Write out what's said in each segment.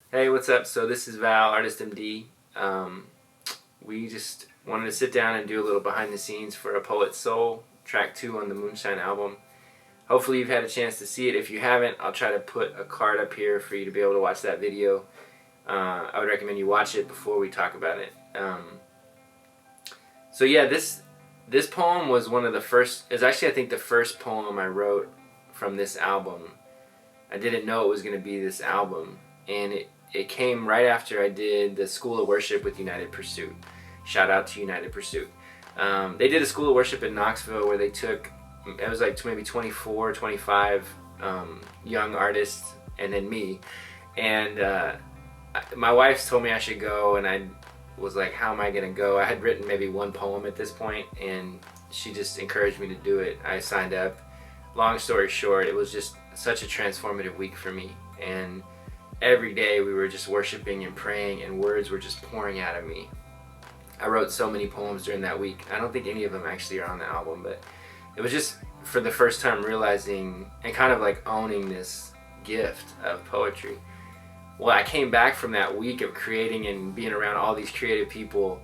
Hey, what's up? So this is Val, Artist M.D. We just wanted to sit down and do a little behind the scenes for A Poet's Soul, track 2 on the Moonshine album. Hopefully you've had a chance to see it. If you haven't, I'll try to put a card up here for you to be able to watch that video. I would recommend you watch it before we talk about it. So yeah, this poem was one of the first, is actually I think the first poem I wrote from this album. I didn't know it was going to be this album, and it came right after I did the School of Worship with United Pursuit. Shout out to United Pursuit. They did a School of Worship in Knoxville where they took, it was like maybe 24, 25 young artists and then me. And my wife told me I should go, and I was like, how am I going to go? I had written maybe one poem at this point, and she just encouraged me to do it. I signed up. Long story short, it was just such a transformative week for me. And every day we were just worshiping and praying, and words were just pouring out of me. I wrote so many poems during that week. I don't think any of them actually are on the album, but it was just for the first time realizing and kind of like owning this gift of poetry. Well, I came back from that week of creating and being around all these creative people,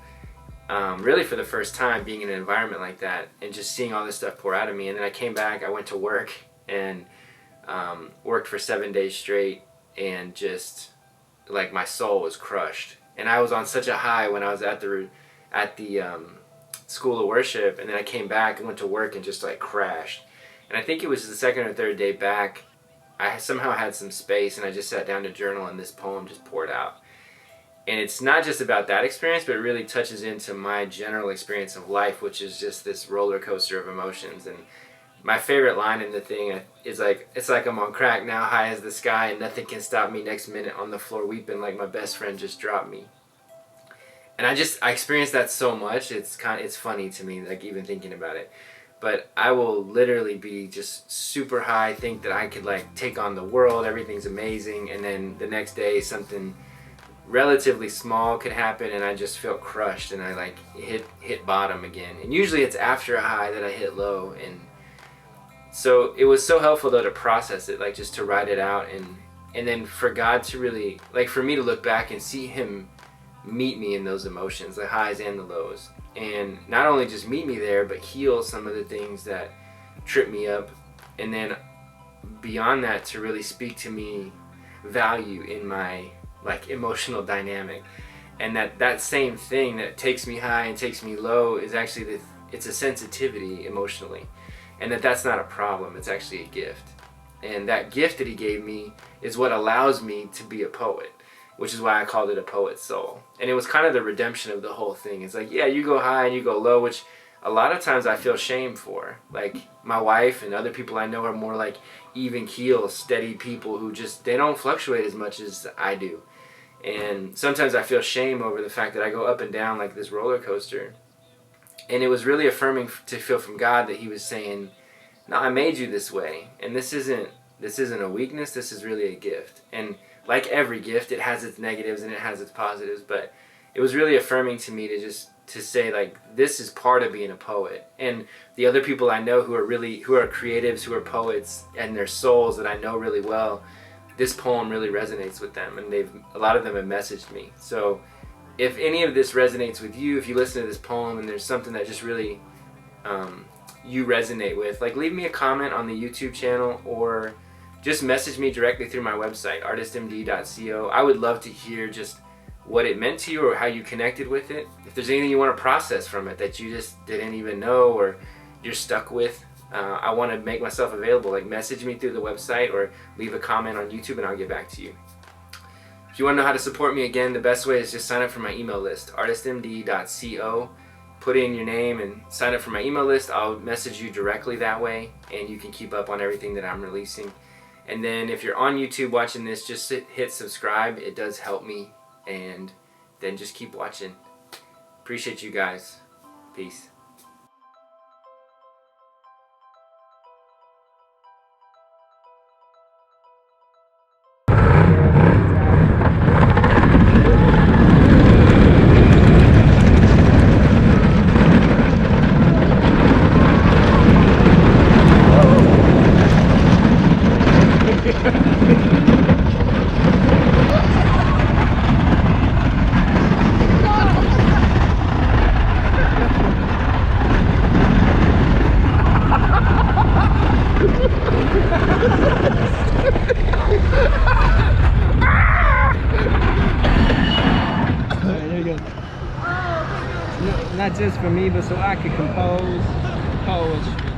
really for the first time being in an environment like that and just seeing all this stuff pour out of me. And then I came back, I went to work and worked for 7 days straight, and just like my soul was crushed. And I was on such a high when I was at the School of Worship, and then I came back and went to work and just like crashed. And I think it was the second or third day back, I somehow had some space, and I just sat down to journal, and this poem just poured out. And it's not just about that experience, but it really touches into my general experience of life, which is just this roller coaster of emotions. And my favorite line in the thing is like, it's like I'm on crack now, high as the sky, and nothing can stop me. Next minute on the floor weeping like my best friend just dropped me. And I experienced that so much. It's funny to me, like even thinking about it. But I will literally be just super high, think that I could like take on the world, everything's amazing, and then the next day something relatively small could happen, and I just feel crushed, and I like hit bottom again. And usually it's after a high that I hit low. And so it was so helpful though to process it, like just to write it out, and then for God to really, like for me to look back and see Him meet me in those emotions, the highs and the lows. And not only just meet me there, but heal some of the things that trip me up. And then beyond that, to really speak to me value in my like emotional dynamic. And that same thing that takes me high and takes me low is actually it's a sensitivity emotionally. And that's not a problem, it's actually a gift. And that gift that He gave me is what allows me to be a poet, which is why I called it A Poet's Soul. And it was kind of the redemption of the whole thing. It's like, yeah, you go high and you go low, which a lot of times I feel shame for. Like my wife and other people I know are more like even keel, steady people who just, they don't fluctuate as much as I do. And sometimes I feel shame over the fact that I go up and down like this roller coaster. And it was really affirming to feel from God that He was saying, no, I made you this way. And this isn't a weakness, this is really a gift. And like every gift, it has its negatives and it has its positives, but it was really affirming to me to say like, this is part of being a poet. And the other people I know who are creatives, who are poets, and their souls that I know really well, this poem really resonates with them, and a lot of them have messaged me. So if any of this resonates with you, if you listen to this poem and there's something that just really you resonate with, like leave me a comment on the YouTube channel, or just message me directly through my website, artistmd.co. I would love to hear just what it meant to you or how you connected with it. If there's anything you want to process from it that you just didn't even know or you're stuck with, I want to make myself available. Like message me through the website or leave a comment on YouTube and I'll get back to you. If you want to know how to support me, again, the best way is just sign up for my email list, artistmd.co. Put in your name and sign up for my email list. I'll message you directly that way, and you can keep up on everything that I'm releasing. And then if you're on YouTube watching this, just hit subscribe. It does help me. And then just keep watching. Appreciate you guys. Peace. not just for me, but so I could compose poetry.